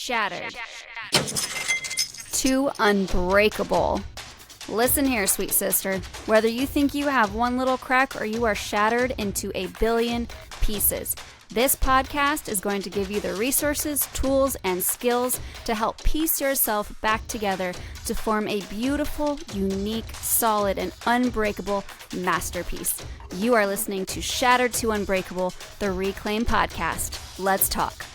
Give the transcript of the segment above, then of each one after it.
Shattered to unbreakable. Listen here, sweet sister. Whether you think you have one little crack or you are shattered into a billion pieces, this podcast is going to give you the resources, tools, and skills to help piece yourself back together to form a beautiful, unique, solid, and unbreakable masterpiece. You are listening to Shattered to Unbreakable, the Reclaim Podcast. Let's talk.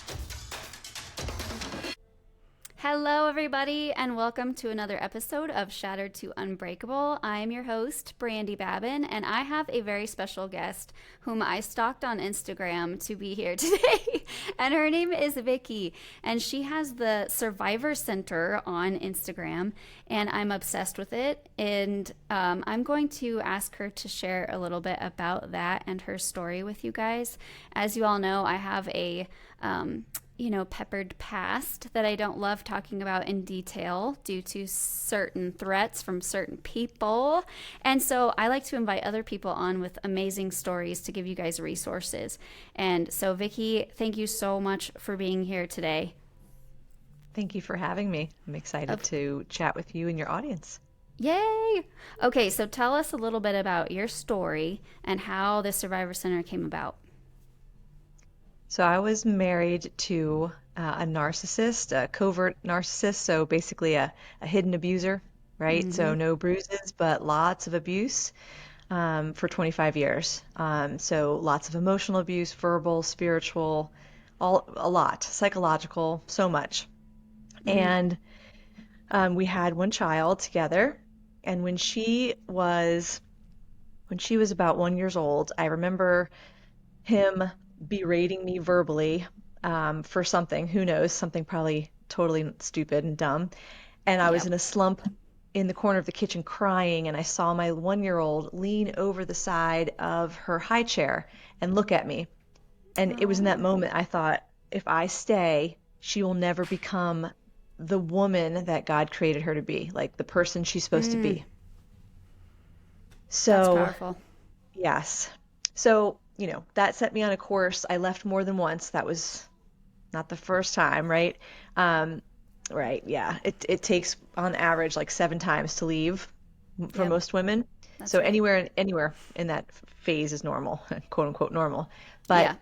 Hello, everybody, and welcome to another episode of Shattered to Unbreakable. I'm your host, Brandy Babin, and I have a very special guest whom I stalked on Instagram to be here today, and her name is Vickie, and she has the Survivor Center on Instagram, and I'm obsessed with it, and I'm going to ask her to share a little bit about that and her story with you guys. As you all know, I have a peppered past that I don't love talking about in detail due to certain threats from certain people. And so I like to invite other people on with amazing stories to give you guys resources. And so Vickie, thank you so much for being here today. Thank you for having me. I'm excited to chat with you and your audience. Yay! Okay, so tell us a little bit about your story and how the Survivor Center came about. So I was married to a narcissist, a covert narcissist, so basically a hidden abuser, right? Mm-hmm. So no bruises, but lots of abuse for 25 years. So lots of emotional abuse, verbal, spiritual, a lot, psychological, so much. Mm-hmm. And we had one child together, and when she was about 1 year old, I remember him berating me verbally for something, who knows, something probably totally stupid and dumb. And I was in a slump in the corner of the kitchen crying, and I saw my 1 year old lean over the side of her high chair and look at me. And it was in that moment I thought, if I stay, she will never become the woman that God created her to be, like the person she's supposed to be. So, that's powerful. Yes. So, that set me on a course. I left more than once. That was not the first time, right? Right, yeah. It takes on average like 7 times to leave for most women. That's so right. anywhere in that phase is normal, quote unquote normal. But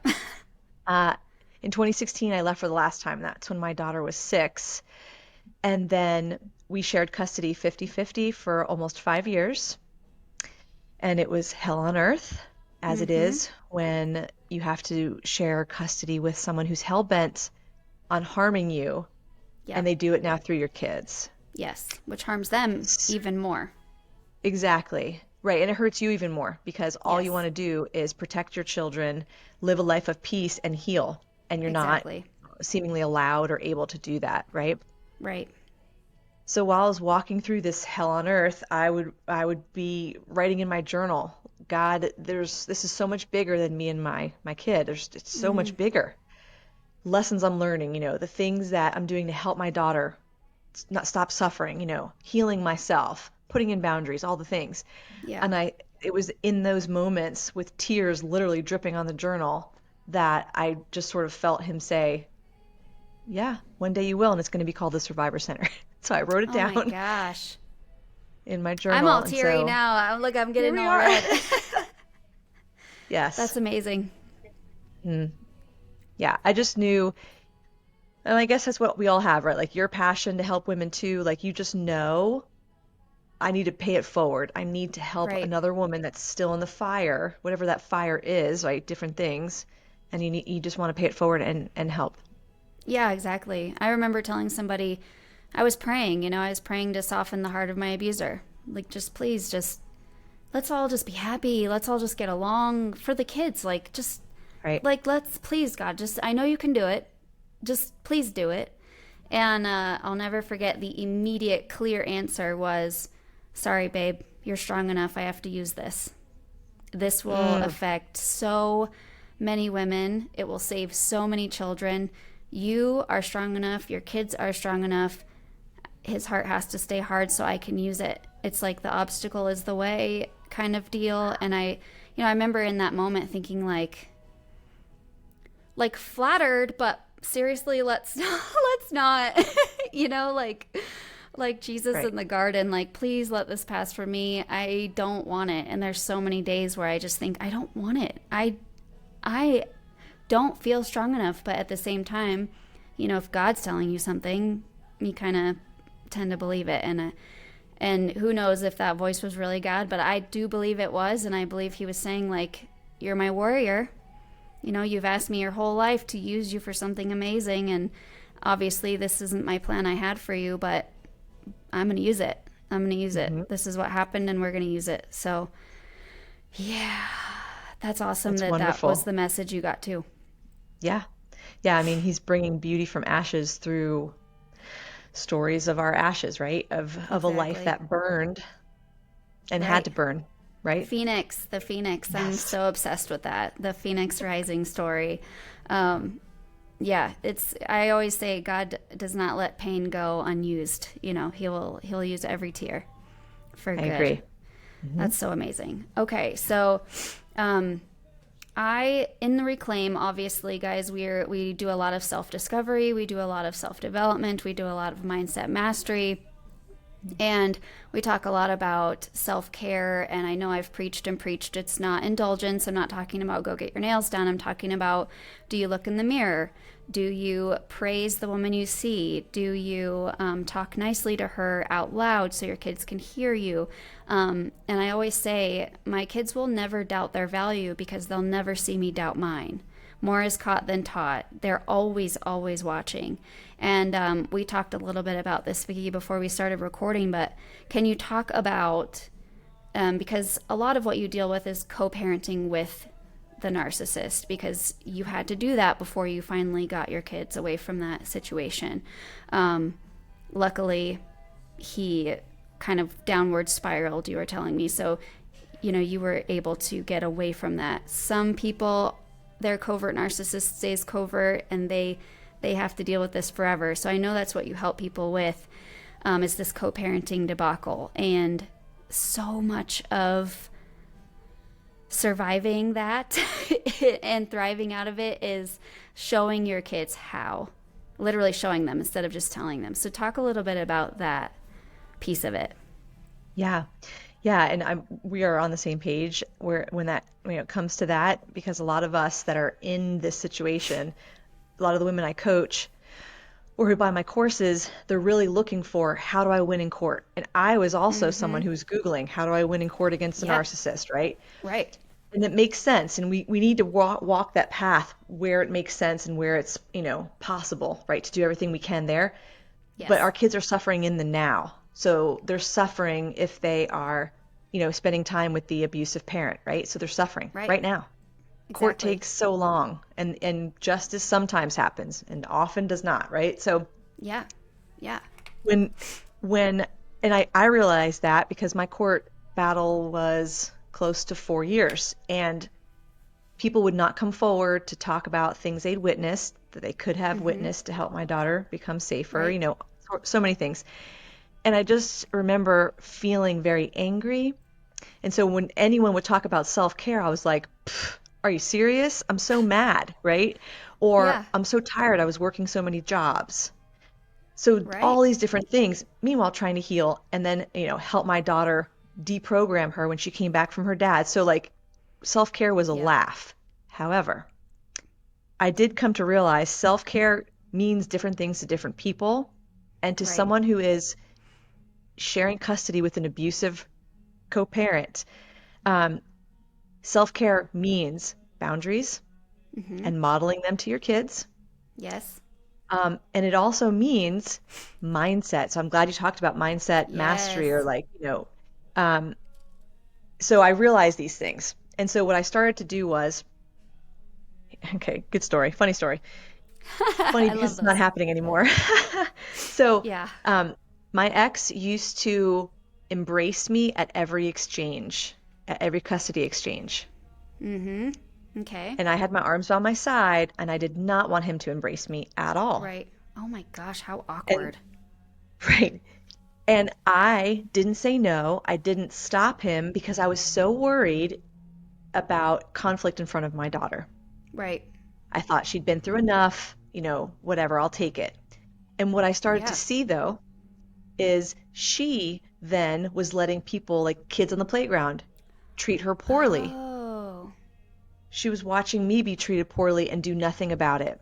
in 2016, I left for the last time. That's when my daughter was 6. And then we shared custody 50-50 for almost 5 years. And it was hell on earth, as it is when you have to share custody with someone who's hell-bent on harming you, and they do it now through your kids. Yes, which harms them even more. Exactly. Right, and it hurts you even more because all you want to do is protect your children, live a life of peace, and heal, and you're not seemingly allowed or able to do that, right? Right. So while I was walking through this hell on earth, I would be writing in my journal, God, this is so much bigger than me and my kid. It's so much bigger. Lessons I'm learning, the things that I'm doing to help my daughter not stop suffering, healing myself, putting in boundaries, all the things. Yeah. And it was in those moments with tears literally dripping on the journal that I just sort of felt him say, yeah, one day you will, and it's going to be called the Survivor Center. So I wrote it down. Oh my gosh. In my journal. I'm all teary now. I'm getting all red. Yes. That's amazing. Yeah, I just knew, and I guess that's what we all have, right? Like your passion to help women too, like you just know, I need to pay it forward. I need to help another woman that's still in the fire, whatever that fire is, right? Different things. And you just want to pay it forward and help. Yeah, exactly. I remember telling somebody, I was praying, I was praying to soften the heart of my abuser. Like, just please, let's all just be happy. Let's all just get along for the kids. Like, just, let's, please, God, I know you can do it. Just please do it. And I'll never forget the immediate clear answer was, sorry, babe, you're strong enough. I have to use this. This will affect so many women. It will save so many children. You are strong enough. Your kids are strong enough. His heart has to stay hard so I can use it. It's like the obstacle is the way kind of deal. And I remember in that moment thinking like flattered, but seriously, let's let's not, like Jesus Right. in the garden, like, please let this pass for me. I don't want it. And there's so many days where I just think I don't want it. I don't feel strong enough, but at the same time, if God's telling you something, you kind of tend to believe it. And who knows if that voice was really God, but I do believe it was, and I believe he was saying, like, you're my warrior. You've asked me your whole life to use you for something amazing, and obviously this isn't my plan I had for you, but I'm going to use it. I'm going to use it. Hmm. This is what happened, and we're going to use it. So, yeah, that's awesome That's that was wonderful. the message you got too. Yeah. Yeah. I mean, he's bringing beauty from ashes through stories of our ashes, right? Of a life Exactly. that burned and had Right. to burn, right? Phoenix, the Phoenix. I'm Yes. so obsessed with that. The Phoenix Rising story. Um, yeah, I always say God does not let pain go unused. He'll use every tear for I good. agree. Hmm. That's so amazing. Okay, so um, I in the reclaim, obviously, guys, we do a lot of self discovery, we do a lot of self development, we do a lot of mindset mastery. And we talk a lot about self care. And I know I've preached and preached. It's not indulgence. I'm not talking about go get your nails done. I'm talking about, do you look in the mirror? Do you praise the woman you see? Do you talk nicely to her out loud so your kids can hear you? And I always say, my kids will never doubt their value because they'll never see me doubt mine. More is caught than taught. They're always, always watching. And we talked a little bit about this, Vickie, before we started recording, but can you talk about, because a lot of what you deal with is co parenting with the narcissist, because you had to do that before you finally got your kids away from that situation. Luckily, he kind of downward spiraled, you were telling me. So, you were able to get away from that. Some people, their covert narcissist stays covert and they have to deal with this forever. So I know that's what you help people with, is this co-parenting debacle. And so much of surviving that and thriving out of it is showing your kids how, literally showing them instead of just telling them. So talk a little bit about that piece of it. Yeah. Yeah, and we are on the same page where when that it comes to that, because a lot of us that are in this situation, a lot of the women I coach or who buy my courses, they're really looking for, how do I win in court? And I was also someone Mm-hmm. who was Googling, how do I win in court against a Yep. narcissist, right? Right. And it makes sense, and we need to walk that path where it makes sense and where it's, possible, right, to do everything we can there. But our Yes. kids are suffering in the now. So they're suffering if they are, spending time with the abusive parent, right? So they're suffering Right. right now. Court Exactly. takes so long, and justice sometimes happens and often does not, right? So Yeah. Yeah. when when and I realized that because my court battle was close to 4 years, and people would not come forward to talk about things they'd witnessed that they could have Mm-hmm. witnessed to help my daughter become safer, Right. so many things. And I just remember feeling very angry. And so when anyone would talk about self-care, I was like, "Pff, are you serious? I'm so mad, right? Or Yeah. I'm so tired. I was working so many jobs." So Right. all these different things, meanwhile trying to heal and then, help my daughter deprogram her when she came back from her dad. So like self-care was a Yep. laugh. However, I did come to realize self-care means different things to different people. And to Right. someone who is sharing custody with an abusive co-parent, um, self-care means boundaries Mm-hmm. and modeling them to your kids. Yes. And it also means mindset. So I'm glad you talked about mindset mastery, or Yes. like, um, so I realized these things. And so what I started to do was, okay, good story, funny story. Funny I because love it's not those. happening anymore. So, Yeah. my ex used to embrace me at every custody exchange. Mm-hmm. Okay. And I had my arms by my side, and I did not want him to embrace me at all. Right. Oh my gosh, how And awkward. right. And I didn't say no. I didn't stop him because I was so worried about conflict in front of my daughter. Right. I thought she'd been through enough. whatever, I'll take it. And what I started to Yeah. see though is she then was letting people, like kids on the playground, treat her poorly. Oh, She was watching me be treated poorly and do nothing about it.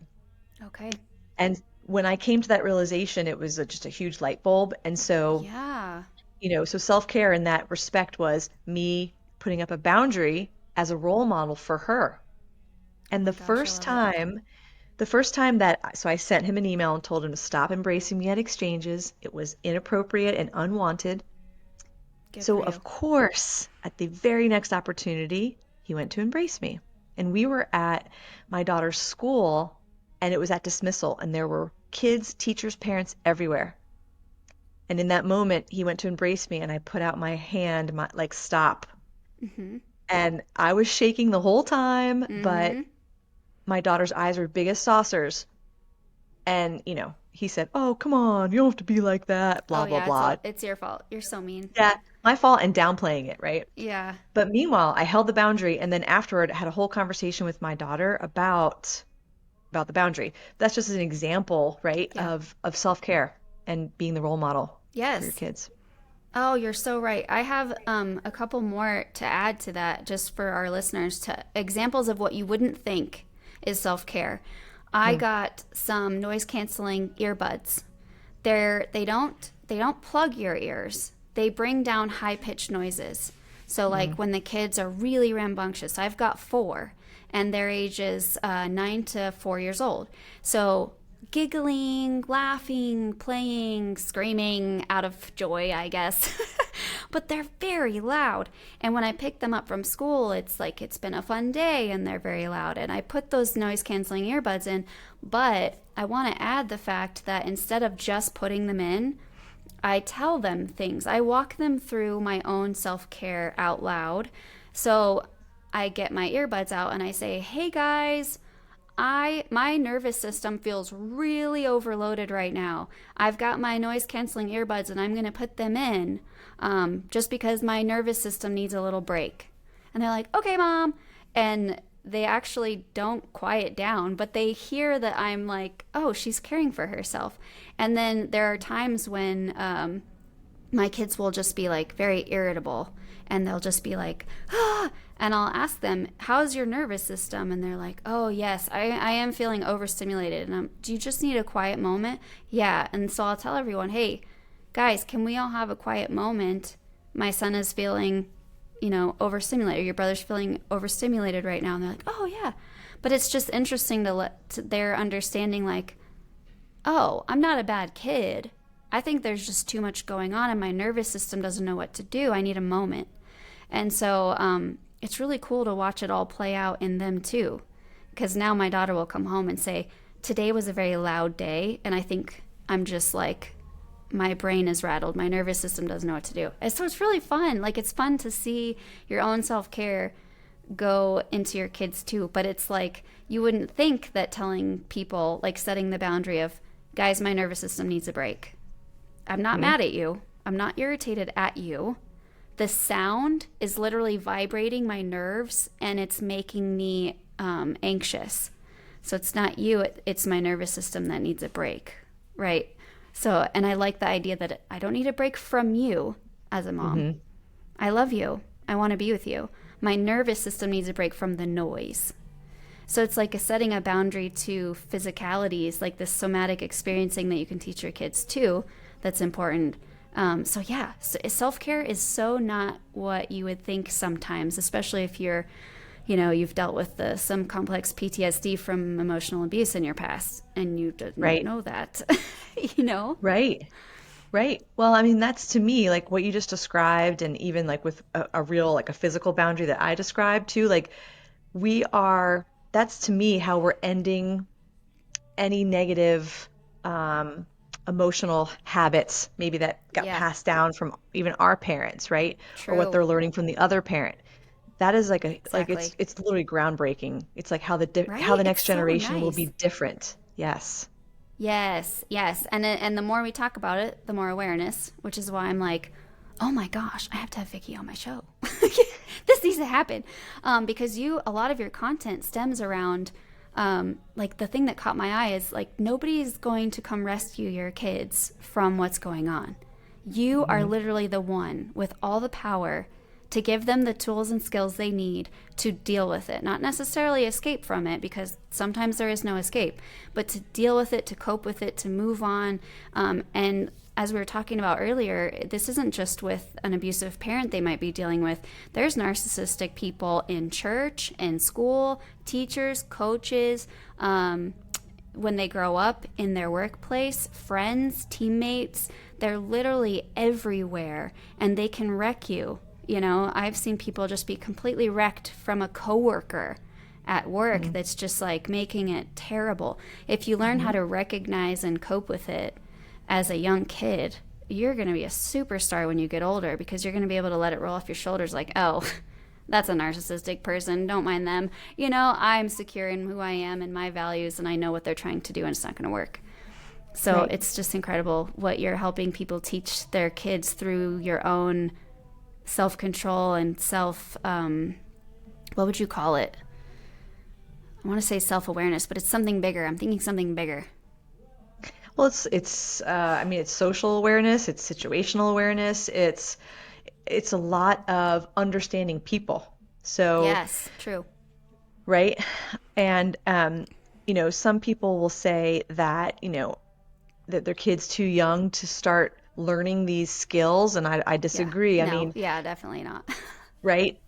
okay. And when I came to that realization, it was just a huge light bulb. And so, Yeah. so self-care in that respect was me putting up a boundary as a role model for her. Oh And my gosh, I love it. the first time that, so I sent him an email and told him to stop embracing me at exchanges. It was inappropriate and unwanted. Good for So, you. of course, at the very next opportunity, he went to embrace me. And we were at my daughter's school, and it was at dismissal, and there were kids, teachers, parents everywhere. And in that moment, he went to embrace me, and I put out my hand, like, stop. Mm-hmm. And I was shaking the whole time, but Mm-hmm. my daughter's eyes were big as saucers. And, he said, "Oh, come on, you don't have to be like that," Oh blah, blah, yeah, blah. it's your fault. You're so mean. Yeah, my fault and downplaying it, right? Yeah. But meanwhile, I held the boundary and then afterward had a whole conversation with my daughter about the boundary. That's just an example, right, Yeah. of self-care and being the role model for your Yes. kids. Oh, you're so right. I have a couple more to add to that just for our listeners to examples of what you wouldn't think is self-care. I Hmm. got some noise canceling earbuds. They don't plug your ears. They bring down high-pitched noises. So like Hmm. when the kids are really rambunctious, I've got four and their ages 9 to 4 years old. So giggling, laughing, playing, screaming out of joy, I guess. But they're very loud. And when I pick them up from school, it's like it's been a fun day and they're very loud. And I put those noise canceling earbuds in. But I want to add the fact that instead of just putting them in, I tell them things. I walk them through my own self care out loud. So I get my earbuds out and I say, hey guys, my nervous system feels really overloaded right now. I've got my noise canceling earbuds and I'm going to put them in just because my nervous system needs a little break. And they're like, okay, mom. And they actually don't quiet down, but they hear that I'm like, oh, she's caring for herself. And then there are times when my kids will just be like very irritable and they'll just be like, ah, and I'll ask them, how's your nervous system? And they're like, oh, yes, I am feeling overstimulated. And do you just need a quiet moment? Yeah. And so I'll tell everyone, hey, guys, can we all have a quiet moment? My son is feeling, overstimulated. Your brother's feeling overstimulated right now. And they're like, oh, yeah. But it's just interesting to let their understanding, like, oh, I'm not a bad kid. I think there's just too much going on and my nervous system doesn't know what to do. I need a moment. And so it's really cool to watch it all play out in them too. Because now my daughter will come home and say, today was a very loud day. And I think I'm just like, my brain is rattled. My nervous system doesn't know what to do. And so it's really fun. Like it's fun to see your own self-care go into your kids too. But it's like, you wouldn't think that telling people, like setting the boundary of, guys, my nervous system needs a break. I'm not Hmm. mad at you. I'm not irritated at you. The sound is literally vibrating my nerves and it's making me anxious. So it's not you, it's my nervous system that needs a break, right? So, and I like the idea that I don't need a break from you as a mom. Hmm. I love you. I want to be with you. My nervous system needs a break from the noise. So it's like setting a boundary to physicalities, like this somatic experiencing that you can teach your kids too. That's important. So yeah, self-care is so not what you would think sometimes, especially if you've dealt with some complex PTSD from emotional abuse in your past and you didn't Right. know that, you know? Right. Right. Well, I mean, that's to me like what you just described, and even like with a real, like a physical boundary that I described too, like that's to me how we're ending any negative um, emotional habits, maybe that got Yeah, passed down from even our parents, right? Or what true. they're learning from the other parent. That is like Exactly. it's literally groundbreaking. It's like how Right? the It's next so generation will be nice. different. Yes. Yes, yes. And the more we talk about it, the more awareness, which is why I'm like, oh my gosh, I have to have Vickie on my show. This needs to happen. Because a lot of your content stems around like the thing that caught my eye is like nobody's going to come rescue your kids from what's going on. You are literally the one with all the power to give them the tools and skills they need to deal with it. Not necessarily escape from it, because sometimes there is no escape, but to deal with it, to cope with it, to move on. And as we were talking about earlier, this isn't just with an abusive parent they might be dealing with. There's narcissistic people in church, in school, teachers, coaches, when they grow up, in their workplace, friends, teammates. They're literally everywhere, and they can wreck you. You know, I've seen people just be completely wrecked from a coworker at work that's just like making it terrible. If you learn how to recognize and cope with it as a young kid, you're going to be a superstar when you get older, because you're going to be able to let it roll off your shoulders like, oh, that's a narcissistic person, don't mind them. You know, I'm secure in who I am and my values, and I know what they're trying to do, and it's not going to work. So it's just incredible what you're helping people teach their kids through your own self-control and what would you call it? I want to say self-awareness, but it's something bigger. I'm thinking something bigger. Well, I mean, it's social awareness, it's situational awareness, it's a lot of understanding people. So, Yes, true. right? And you know, some people will say that, you know, that their kid's too young to start learning these skills, and I Yeah. disagree. I No, mean, yeah, definitely not. right?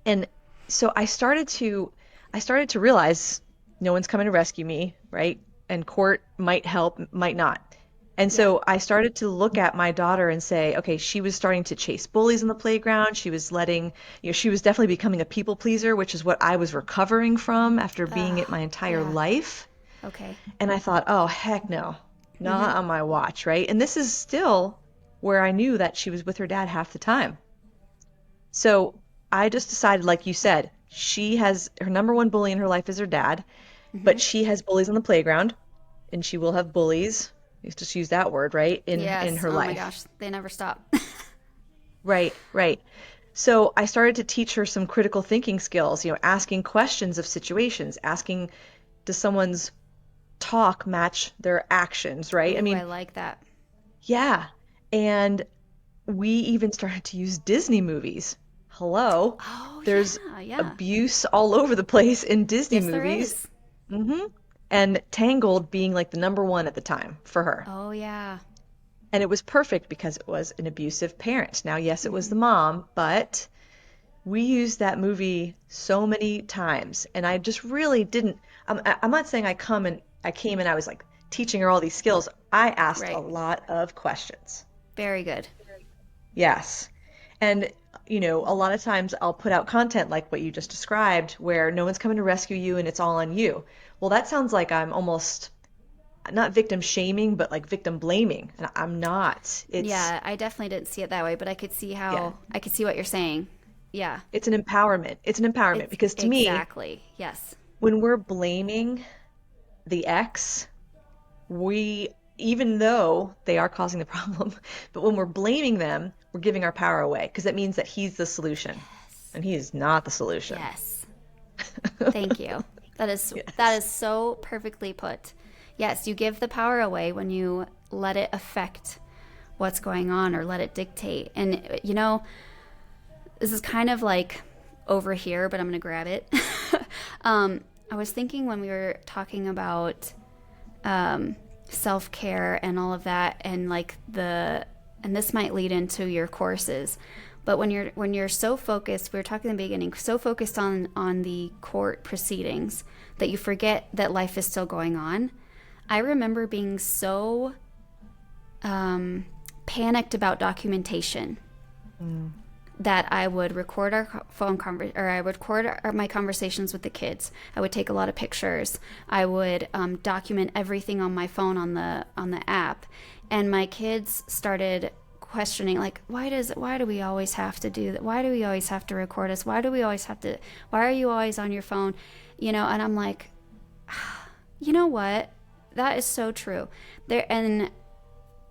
And so I started to realize no one's coming to rescue me, right? And court might help, might not. And Yeah. so I started to look at my daughter and say, okay, she was starting to chase bullies in the playground. She was she was definitely becoming a people pleaser, which is what I was recovering from after being it my entire Yeah. life. Okay. And I thought, oh, heck no, Mm-hmm. not on my watch, right? And this is still where I knew that she was with her dad half the time. So I just decided, like you said, she has her number one bully in her life is her dad, Mm-hmm. but she has bullies on the playground, and she will have bullies. Let's just use that word, right? In Yes. her Oh my life. gosh, they never stop. Right, right. So I started to teach her some critical thinking skills, you know, asking questions of situations, asking, does someone's talk match their actions, right? I Ooh, mean, I like that. yeah. And we even started to use Disney movies. Hello. Oh There's yeah, yeah. abuse all over the place in Disney Yes, there movies. is. hmm And Tangled being like the number one at the time for her. Oh yeah. And it was perfect because it was an abusive parent. Now, yes, it was Mm-hmm. the mom, but we used that movie so many times. And I just really didn't. I'm not saying I came and I was like teaching her all these skills. I asked a Right. lot of questions. Very good. Yes. And, you know, a lot of times I'll put out content like what you just described, where no one's coming to rescue you and it's all on you. Well, that sounds like I'm almost not victim shaming, but like victim blaming. And I'm not. Yeah, I definitely didn't see it that way, but Yeah, I could see what you're saying. Yeah. it's an empowerment. It's an empowerment It's because to me, exactly. Yes. when we're blaming the ex, even though they are causing the problem, but when we're blaming them, we're giving our power away because that means that he's the solution Yes. and he is not the solution. Yes. Thank you. That Yes. is so perfectly put. Yes, you give the power away when you let it affect what's going on or let it dictate. And you know, this is kind of like over here, but I'm going to grab it. I was thinking when we were talking about self-care and all of that, and like and this might lead into your courses, but when you're so focused, we were talking in the beginning, so focused on the court proceedings that you forget that life is still going on. I remember being so panicked about documentation Mm. that I would record our phone or I would record my conversations with the kids. I would take a lot of pictures. I would document everything on my phone on the app, and my kids started questioning, like, why do we always have to do that? Why do we always have to record us? Why are you always on your phone? You know, and I'm like, you know what? That is so true. And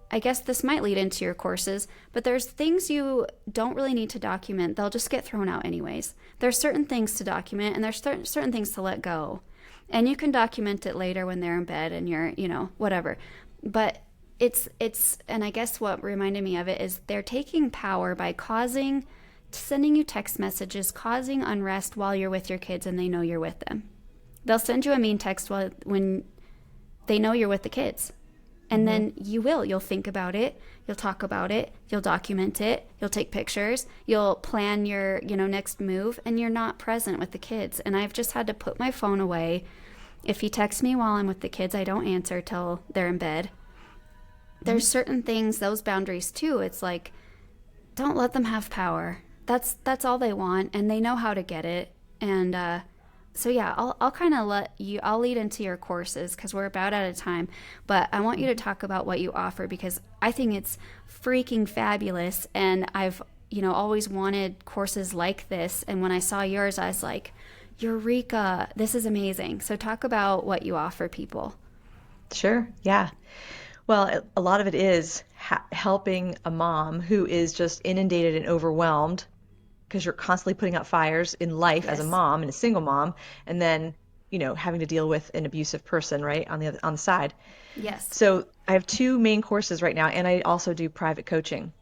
I guess this might lead into your courses, but there's things you don't really need to document. They'll just get thrown out anyways. There's certain things to document, and there's certain things to let go. And you can document it later when they're in bed and you're, whatever. But and I guess what reminded me of it is they're taking power by sending you text messages, causing unrest while you're with your kids and they know you're with them. They'll send you a mean text when they know you're with the kids. And then you'll think about it, you'll talk about it, you'll document it, you'll take pictures, you'll plan your, next move, and you're not present with the kids. And I've just had to put my phone away. If he texts me while I'm with the kids, I don't answer till they're in bed. There's certain things, those boundaries too. It's like, don't let them have power. That's all they want, and they know how to get it. And so yeah, I'll kind of I'll lead into your courses because we're about out of time, but I want you to talk about what you offer because I think it's freaking fabulous, and I've always wanted courses like this, and when I saw yours, I was like, Eureka, this is amazing. So talk about what you offer people. Sure. Yeah. Well, a lot of it is helping a mom who is just inundated and overwhelmed because you're constantly putting out fires in life as a Yes. mom and a single mom, and then, having to deal with an abusive person, right, on the side. Yes. So I have two main courses right now, and I also do private coaching.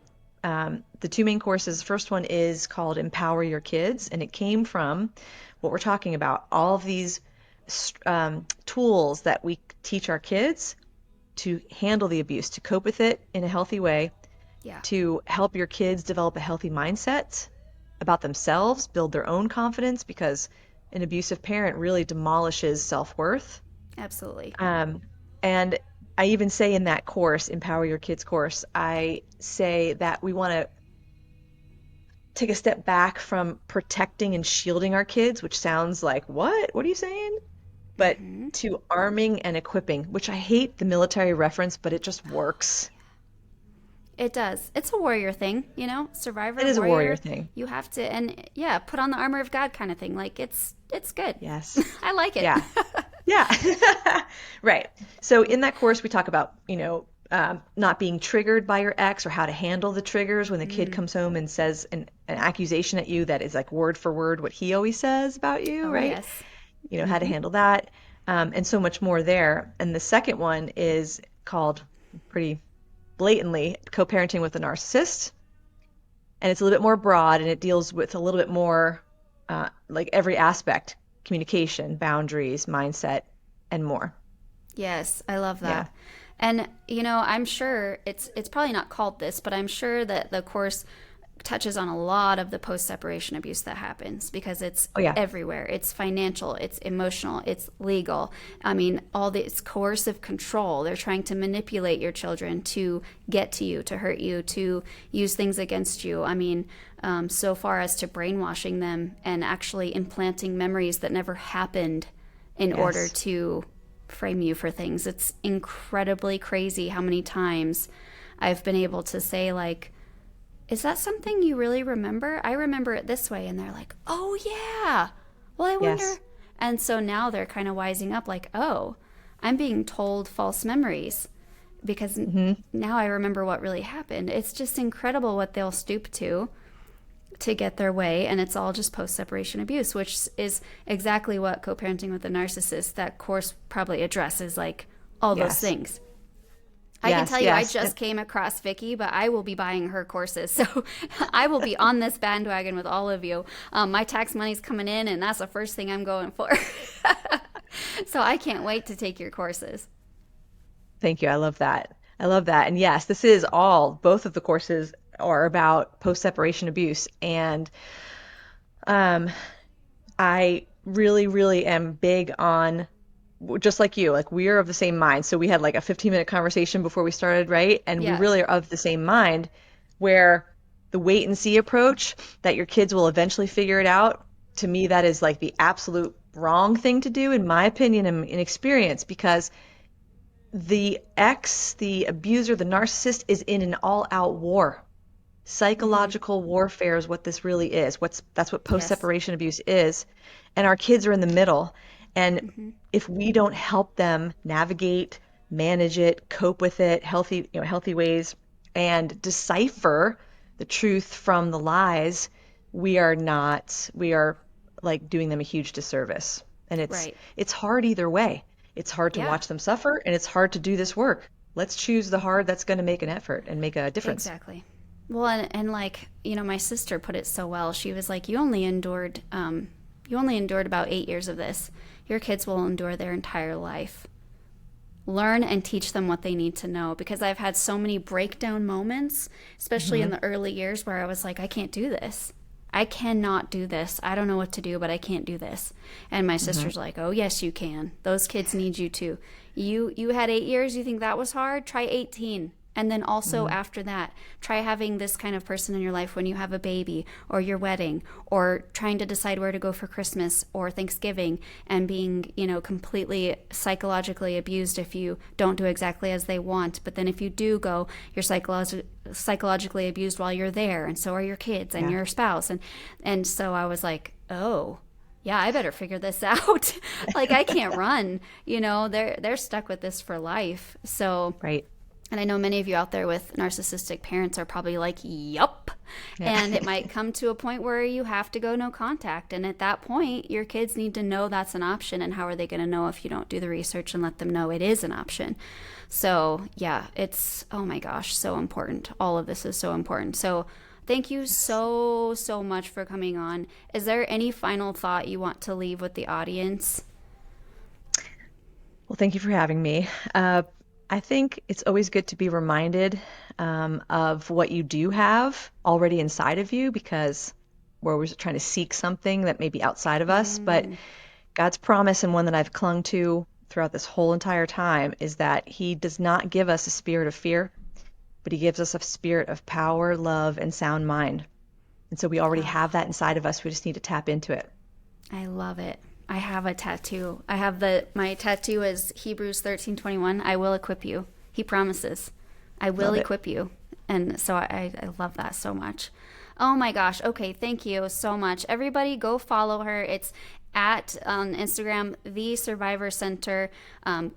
The two main courses, first one is called Empower Your Kids, and it came from what we're talking about, all of these tools that we teach our kids to handle the abuse, to cope with it in a healthy way, Yeah. to help your kids develop a healthy mindset about themselves, build their own confidence, because an abusive parent really demolishes self-worth. Absolutely. And I even say in that course, Empower Your Kids course, I say that we want to take a step back from protecting and shielding our kids, which sounds like, what? What are you saying? But Hmm. to arming and equipping, which I hate the military reference, but it just works. It does. It's a warrior thing, It survivor, is a warrior warrior. thing. You have to, and yeah, put on the armor of God kind of thing. Like it's good. Yes. I like it. Yeah. Yeah. Right. So in that course, we talk about, not being triggered by your ex or how to handle the triggers when the kid Mm. comes home and says an accusation at you that is like word for word what he always says about you, Oh right? yes. How to Hmm. handle that, and so much more there. And the second one is called pretty blatantly co-parenting with a narcissist. And it's a little bit more broad and it deals with a little bit more like every aspect, communication, boundaries, mindset, and more. Yes, I love Yeah. that. And I'm sure it's probably not called this, but I'm sure that the course touches on a lot of the post separation abuse that happens because it's Oh, yeah. everywhere. It's financial, it's emotional, it's legal. I mean, all this coercive control. They're trying to manipulate your children to get to you, to hurt you, to use things against you. I mean, so far as to brainwashing them and actually implanting memories that never happened in order Yes. to frame you for things. It's incredibly crazy how many times I've been able to say, like, is that something you really remember? I remember it this way. And they're like, oh, yeah. Well, I wonder. Yes. And so now they're kind of wising up, like, oh, I'm being told false memories because Hmm. now I remember what really happened. It's just incredible what they'll stoop to get their way. And it's all just post separation abuse, which is exactly what co parenting with a narcissist, that course probably addresses, like all those Yes. things. I can Yes. tell you, I Yes. just came across Vickie, but I will be buying her courses. So I will be on this bandwagon with all of you. My tax money's coming in, and that's the first thing I'm going for. So I can't wait to take your courses. Thank you. I love that. I love that. And yes, both of the courses are about post-separation abuse. And um, I really, really am big on just like you, like we are of the same mind. So we had like a 15-minute conversation before we started, right? And we Yeah. really are of the same mind where the wait and see approach that your kids will eventually figure it out, to me, that is like the absolute wrong thing to do, in my opinion and in experience, because the abuser, the narcissist is in an all-out war. Hmm. Psychological warfare is what this really is. That's what Yes. post-separation abuse is. And our kids are in the middle. And Hmm. if we don't help them navigate, manage it, cope with it, healthy ways, and decipher the truth from the lies, we are like doing them a huge disservice. And Right. it's hard either way. It's hard to Yeah, watch them suffer, and it's hard to do this work. Let's choose the hard that's going to make an effort and make a difference. exactly. Well, and like, my sister put it so well. She was like, you only endured about 8 years of this. Your kids will endure their entire life. Learn and teach them what they need to know, because I've had so many breakdown moments, especially in Hmm. the early years, where I was like, I can't do this. I cannot do this. I don't know what to do, but I can't do this. And my Hmm. sister's like, "Oh, yes, you can. Those kids need you too. You had 8 years. You think that was hard? Try 18." And then also Hmm. after that, try having this kind of person in your life when you have a baby or your wedding, or trying to decide where to go for Christmas or Thanksgiving, and being, completely psychologically abused if you don't do exactly as they want. But then if you do go, you're psychologically abused while you're there, and so are your kids and Yeah. your spouse. And so I was like, "Oh, yeah, I better figure this out." Like, I can't run. They're stuck with this for life. So, Right. and I know many of you out there with narcissistic parents are probably like, "Yup." Yeah. And it might come to a point where you have to go no contact. And at that point, your kids need to know that's an option. And how are they going to know if you don't do the research and let them know it is an option? So, yeah, it's, oh my gosh, so important. All of this is so important. So, thank you so, so much for coming on. Is there any final thought you want to leave with the audience? Well, thank you for having me. I think it's always good to be reminded of what you do have already inside of you, because we're always trying to seek something that may be outside of us. But Mm, God's promise, and one that I've clung to throughout this whole entire time, is that He does not give us a spirit of fear, but He gives us a spirit of power, love, and sound mind. And so we already have oh, that inside of us. We just need to tap into it. I love it. I have a tattoo. My tattoo is Hebrews 13:21. I will equip you. He promises. I will Love it. equip you. And so I love that so much. Oh my gosh. Okay, thank you so much. Everybody go follow her. It's at on Instagram, The Survivor Center.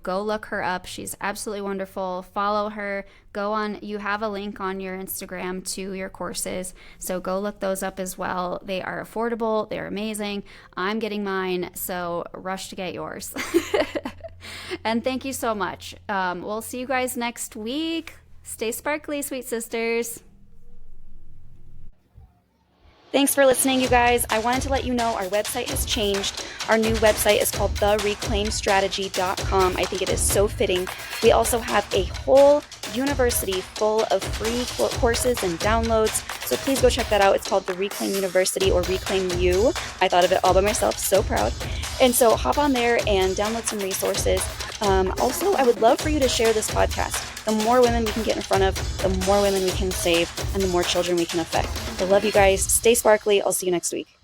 Go look her up. She's absolutely wonderful. Follow her. Go on. You have a link on your Instagram to your courses. So go look those up as well. They are affordable. They're amazing. I'm getting mine. So rush to get yours. And thank you so much. We'll see you guys next week. Stay sparkly, sweet sisters. Thanks for listening, you guys. I wanted to let you know our website has changed. Our new website is called thereclaimstrategy.com. I think it is so fitting. We also have a whole university full of free courses and downloads. So please go check that out. It's called the Reclaim University, or Reclaim You. I thought of it all by myself. So proud. And so hop on there and download some resources. Also, I would love for you to share this podcast. The more women we can get in front of, the more women we can save, and the more children we can affect. I love you guys. Stay sparkly. I'll see you next week.